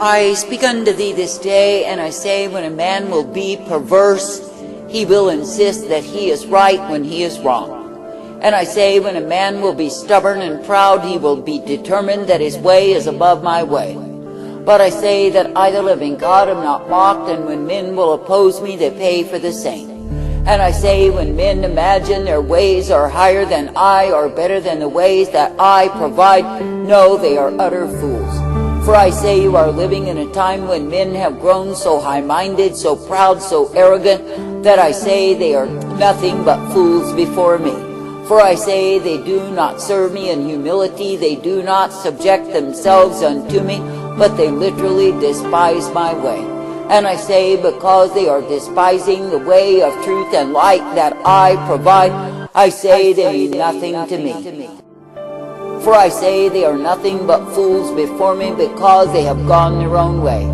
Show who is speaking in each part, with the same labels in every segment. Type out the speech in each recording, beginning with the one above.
Speaker 1: I speak unto thee this day, and I say, when a man will be perverse, he will insist that he is right when he is wrong. And I say, when a man will be stubborn and proud, he will be determined that his way is above my way. But I say that I, the living God, am not mocked, and when men will oppose me, they pay for the same. And I say, when men imagine their ways are higher than I, or better than the ways that I provide, no, they are utter fools. For I say, you are living in a time when men have grown so high-minded, so proud, so arrogant, that I say they are nothing but fools before me. For I say, they do not serve me in humility, they do not subject themselves unto me, but they literally despise my way. And I say, because they are despising the way of truth and light that I provide, I say they mean nothing to me. For I say, they are nothing but fools before me, because they have gone their own way.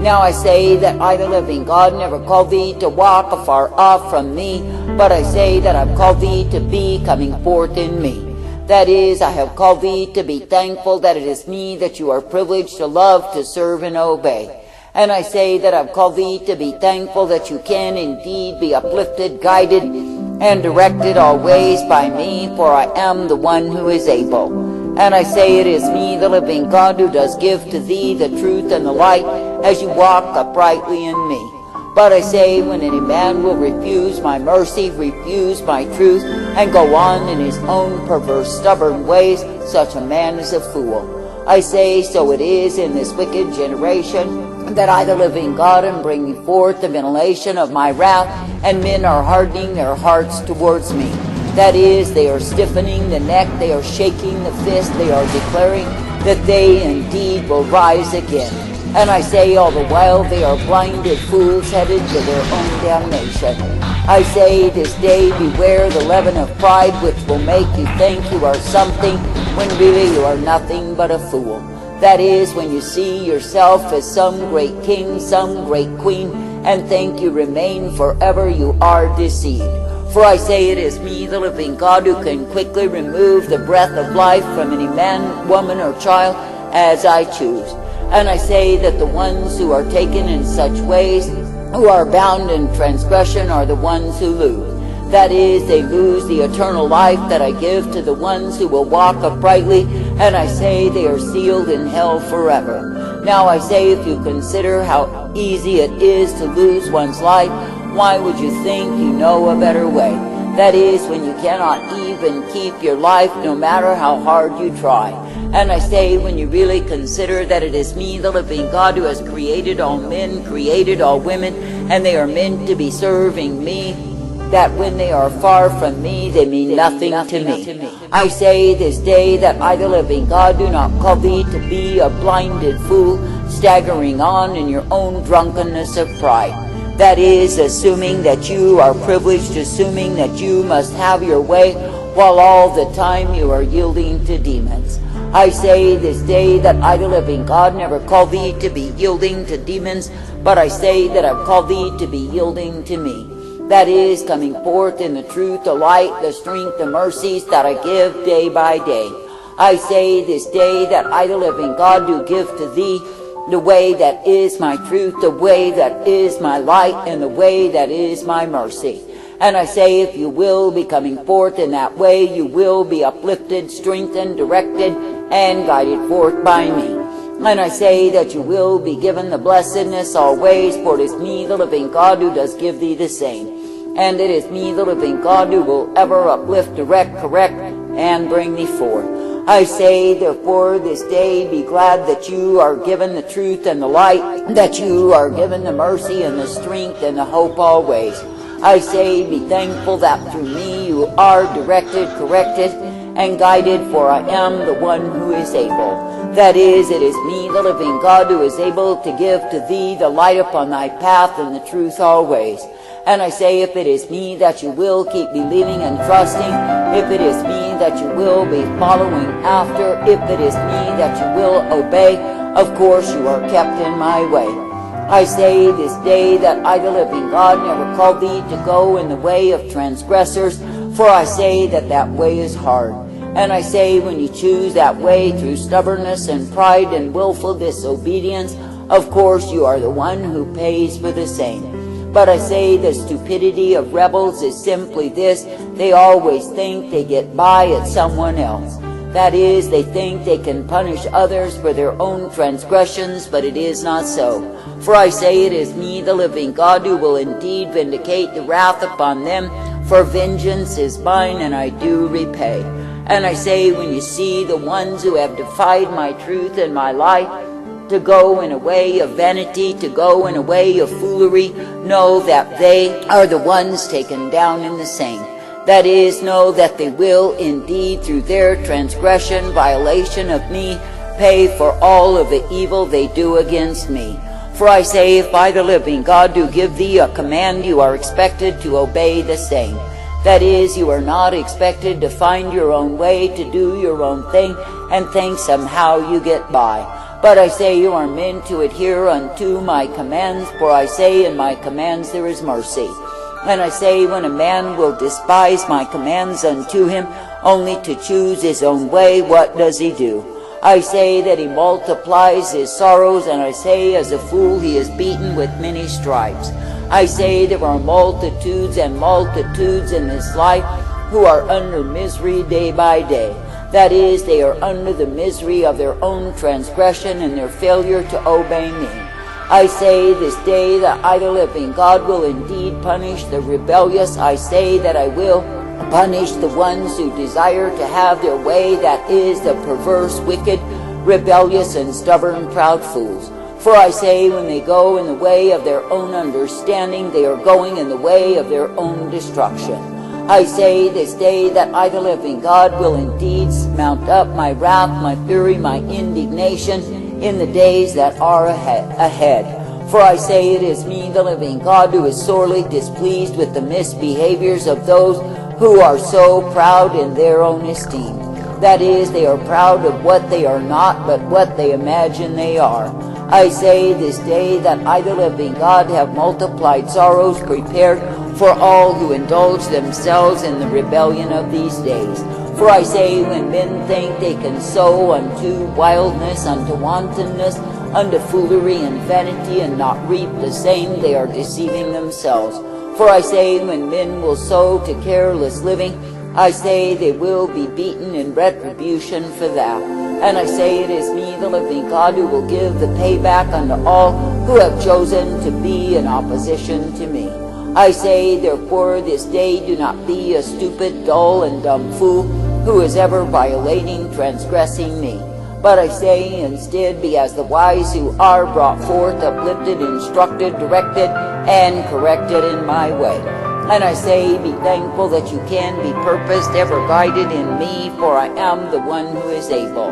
Speaker 1: Now I say that I, the living God, never called thee to walk afar off from me, but I say that I've called thee to be coming forth in me. That is, I have called thee to be thankful that it is me that you are privileged to love, to serve, and obey. And I say that I've called thee to be thankful that you can indeed be uplifted, guided, and directed always by me, for I am the one who is able. And I say it is me, the living God, who does give to thee the truth and the light, as you walk uprightly in me. But I say, when any man will refuse my mercy, refuse my truth, and go on in his own perverse, stubborn ways, such a man is a fool. I say, so it is in this wicked generation, that I, the living God, am bringing forth the ventilation of my wrath, and men are hardening their hearts towards me. That is, they are stiffening the neck, they are shaking the fist, they are declaring that they indeed will rise again. And I say, all the while they are blinded fools headed to their own damnation. I say, this day beware the leaven of pride, which will make you think you are something, when really you are nothing but a fool. That is, when you see yourself as some great king, some great queen, and think you remain forever, you are deceived. For I say, it is me, the living God, who can quickly remove the breath of life from any man, woman, or child, as I choose. And I say that the ones who are taken in such ways, who are bound in transgression, are the ones who lose. That is, they lose the eternal life that I give to the ones who will walk uprightly, and I say they are sealed in hell forever. Now I say, if you consider how easy it is to lose one's life, why would you think you know a better way? That is, when you cannot even keep your life, no matter how hard you try. And I say, when you really consider that it is me, the living God, who has created all men, created all women, and they are meant to be serving me, that when they are far from me, they mean nothing to me. I say this day that I, the living God, do not call thee to be a blinded fool, staggering on in your own drunkenness of pride. That is, assuming that you are privileged, assuming that you must have your way, while all the time you are yielding to demons. I say this day that I, the living God, never called thee to be yielding to demons, but I say that I've called thee to be yielding to me. That is, coming forth in the truth, the light, the strength, the mercies that I give day by day. I say this day that I, the living God, do give to thee the way that is my truth, the way that is my light, and the way that is my mercy. And I say, if you will be coming forth in that way, you will be uplifted, strengthened, directed, and guided forth by me. And I say that you will be given the blessedness always, for it is me, the living God, who does give thee the same. And it is me, the living God, who will ever uplift, direct, correct, and bring thee forth. I say, therefore, this day be glad that you are given the truth and the light, that you are given the mercy and the strength and the hope always. I say, be thankful that through me you are directed, corrected, and guided, for I am the one who is able. That is, it is me, the living God, who is able to give to thee the light upon thy path and the truth always. And I say, if it is me that you will keep believing and trusting, if it is me that you will be following after, if it is me that you will obey, of course you are kept in my way. I say this day that I, the living God, never called thee to go in the way of transgressors, for I say that that way is hard. And I say, when you choose that way through stubbornness and pride and willful disobedience, Of course you are the one who pays for the same. But I say the stupidity of rebels is simply this: they always think they get by at someone else. That is, they think they can punish others for their own transgressions, but it is not so. For I say it is me, the living God, who will indeed vindicate the wrath upon them, for vengeance is mine, and I do repay. And I say, when you see the ones who have defied my truth and my life, to go in a way of vanity, to go in a way of foolery, know that they are the ones taken down in the same. That is, know that they will indeed, through their transgression, violation of me, pay for all of the evil they do against me. For I say, if I, the living God, do give thee a command, you are expected to obey the same. That is, you are not expected to find your own way, to do your own thing, and think somehow you get by. But I say you are meant to adhere unto my commands, for I say in my commands there is mercy. And I say, when a man will despise my commands unto him, only to choose his own way, what does he do? I say that he multiplies his sorrows, and I say, as a fool he is beaten with many stripes. I say there are multitudes and multitudes in this life who are under misery day by day. That is, they are under the misery of their own transgression and their failure to obey me. I say this day that I, the living God, will indeed punish the rebellious. I say that I will punish the ones who desire to have their way, that is, the perverse, wicked, rebellious, and stubborn, proud fools. For I say, when they go in the way of their own understanding, they are going in the way of their own destruction. I say this day that I, the living God, will indeed mount up my wrath, my fury, my indignation in the days that are ahead. For I say it is me, the living God, who is sorely displeased with the misbehaviors of those who are so proud in their own esteem. That is, they are proud of what they are not, but what they imagine they are. I say this day that I, the living God, have multiplied sorrows prepared for all who indulge themselves in the rebellion of these days. For I say, when men think they can sow unto wildness, unto wantonness, unto foolery and vanity, and not reap the same, they are deceiving themselves. For I say, when men will sow to careless living, I say they will be beaten in retribution for that. And I say it is me, the living God, who will give the payback unto all who have chosen to be in opposition to me. I say, therefore, this day do not be a stupid, dull, and dumb fool who is ever violating, transgressing me. But I say, instead, be as the wise who are brought forth, uplifted, instructed, directed, and corrected in my way. And I say, be thankful that you can be purposed, ever guided in me, for I am the one who is able.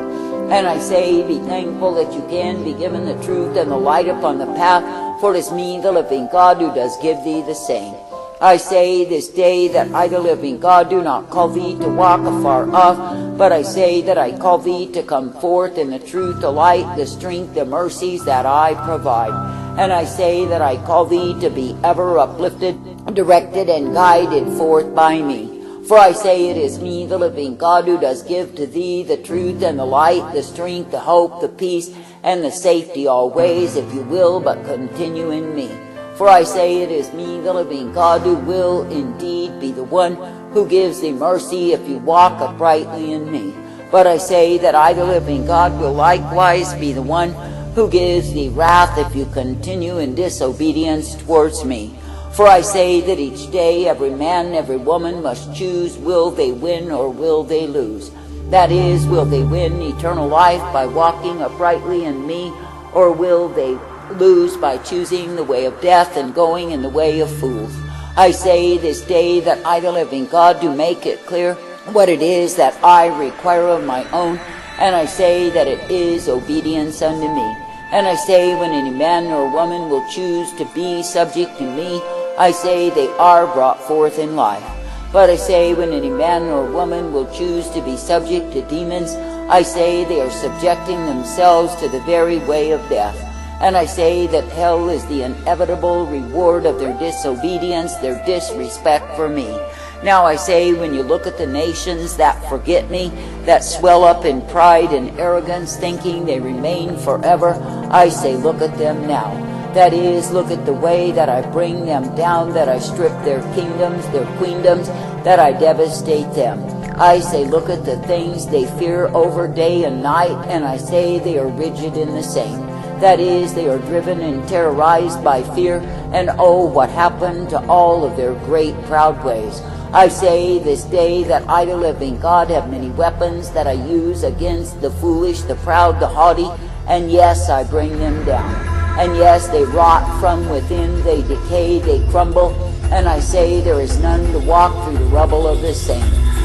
Speaker 1: And I say, be thankful that you can be given the truth and the light upon the path, for it is me, the living God, who does give thee the same. I say this day that I, the living God, do not call thee to walk afar off, but I say that I call thee to come forth in the truth, the light, the strength, the mercies that I provide. And I say that I call thee to be ever uplifted, directed, and guided forth by me. For I say it is me, the living God, who does give to thee the truth and the light, the strength, the hope, the peace, and the safety always, if you will but continue in me. For I say it is me, the living God, who will indeed be the one who gives thee mercy if you walk uprightly in me. But I say that I, the living God, will likewise be the one who gives thee wrath if you continue in disobedience towards me. For I say that each day every man, every woman must choose, will they win or will they lose? That is, will they win eternal life by walking uprightly in me, or will they lose by choosing the way of death and going in the way of fools? I say this day that I, the living God, do make it clear what it is that I require of my own, and I say that it is obedience unto me. And I say, when any man or woman will choose to be subject to me, I say they are brought forth in life. But I say, when any man or woman will choose to be subject to demons, I say they are subjecting themselves to the very way of death. And I say that hell is the inevitable reward of their disobedience, their disrespect for me. Now I say, when you look at the nations that forget me, that swell up in pride and arrogance, thinking they remain forever, I say, look at them now. That is, look at the way that I bring them down, that I strip their kingdoms, their queendoms, that I devastate them. I say, look at the things they fear over day and night, and I say they are rigid in the same. That is, they are driven and terrorized by fear, and oh, what happened to all of their great proud ways. I say this day that I, the living God, have many weapons that I use against the foolish, the proud, the haughty, and yes, I bring them down. And yes, they rot from within, they decay, they crumble, and I say there is none to walk through the rubble of the same.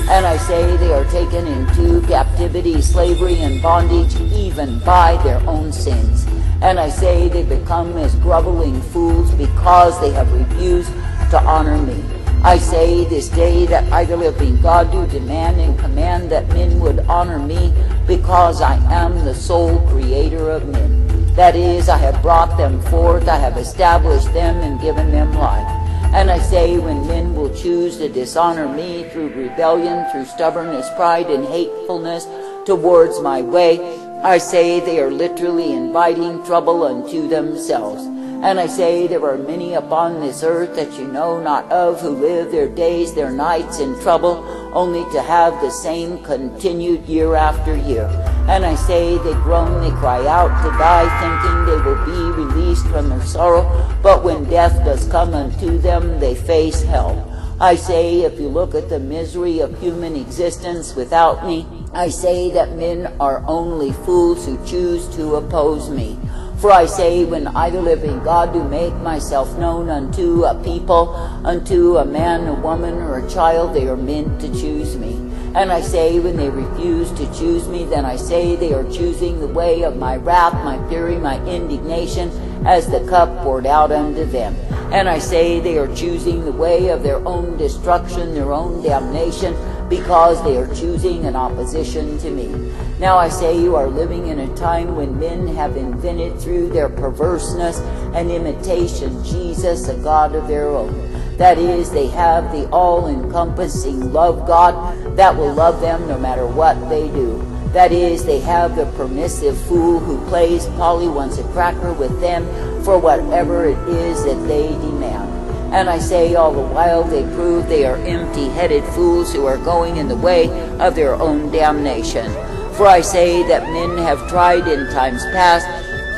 Speaker 1: And I say they are taken into captivity, slavery, and bondage, even by their own sins. And I say they become as groveling fools because they have refused to honor me. I say this day that I, the living God, do demand and command that men would honor me, because I am the sole creator of men. That is, I have brought them forth, I have established them and given them life. And I say, when men will choose to dishonor me through rebellion, through stubbornness, pride, and hatefulness towards my way, I say they are literally inviting trouble unto themselves. And I say there are many upon this earth that you know not of, who live their days, their nights in trouble, only to have the same continued year after year. And I say they groan, they cry out to die, thinking they will be released from their sorrow, but when death does come unto them, they face hell. I say, if you look at the misery of human existence without me, I say that men are only fools who choose to oppose me. For I say, when I, the living God, do make myself known unto a people, unto a man, a woman, or a child, they are meant to choose me. And I say, when they refuse to choose me, then I say they are choosing the way of my wrath, my fury, my indignation, as the cup poured out unto them. And I say they are choosing the way of their own destruction, their own damnation, because they are choosing an opposition to me. Now I say you are living in a time when men have invented through their perverseness an imitation Jesus, a God of their own. That is, they have the all-encompassing love God that will love them no matter what they do. That is, they have the permissive fool who plays Polly wants a cracker with them for whatever it is that they demand. And I say all the while they prove they are empty-headed fools who are going in the way of their own damnation. For I say that men have tried in times past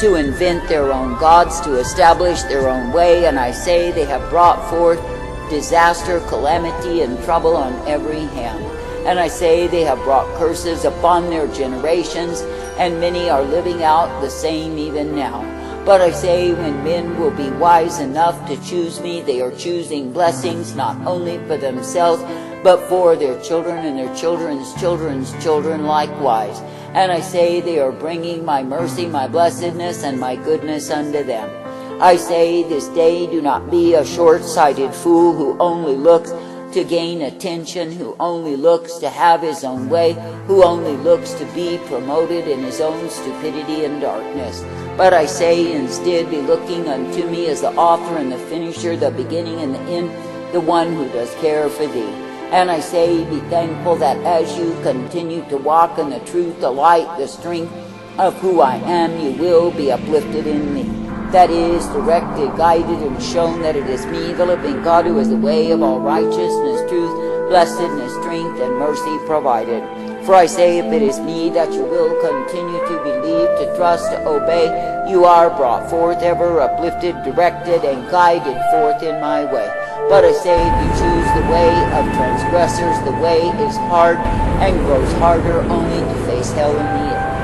Speaker 1: to invent their own gods, to establish their own way, and I say they have brought forth disaster, calamity, and trouble on every hand. And I say they have brought curses upon their generations, and many are living out the same even now. But I say, when men will be wise enough to choose me, they are choosing blessings not only for themselves, but for their children and their children's children's children likewise. And I say they are bringing my mercy, my blessedness, and my goodness unto them. I say this day, do not be a short-sighted fool who only looks to gain attention, who only looks to have his own way, who only looks to be promoted in his own stupidity and darkness. But I say, instead, be looking unto me as the author and the finisher, the beginning and the end, the one who does care for thee. And I say, be thankful that as you continue to walk in the truth, the light, the strength of who I am, you will be uplifted in me. That is, directed, guided, and shown that it is me, the living God, who is the way of all righteousness, truth, blessedness, strength, and mercy provided. For I say, if it is me that you will continue to believe, to trust, to obey, you are brought forth, ever uplifted, directed, and guided forth in my way. But I say, if you choose the way of transgressors, the way is hard and grows harder only to face hell in the end.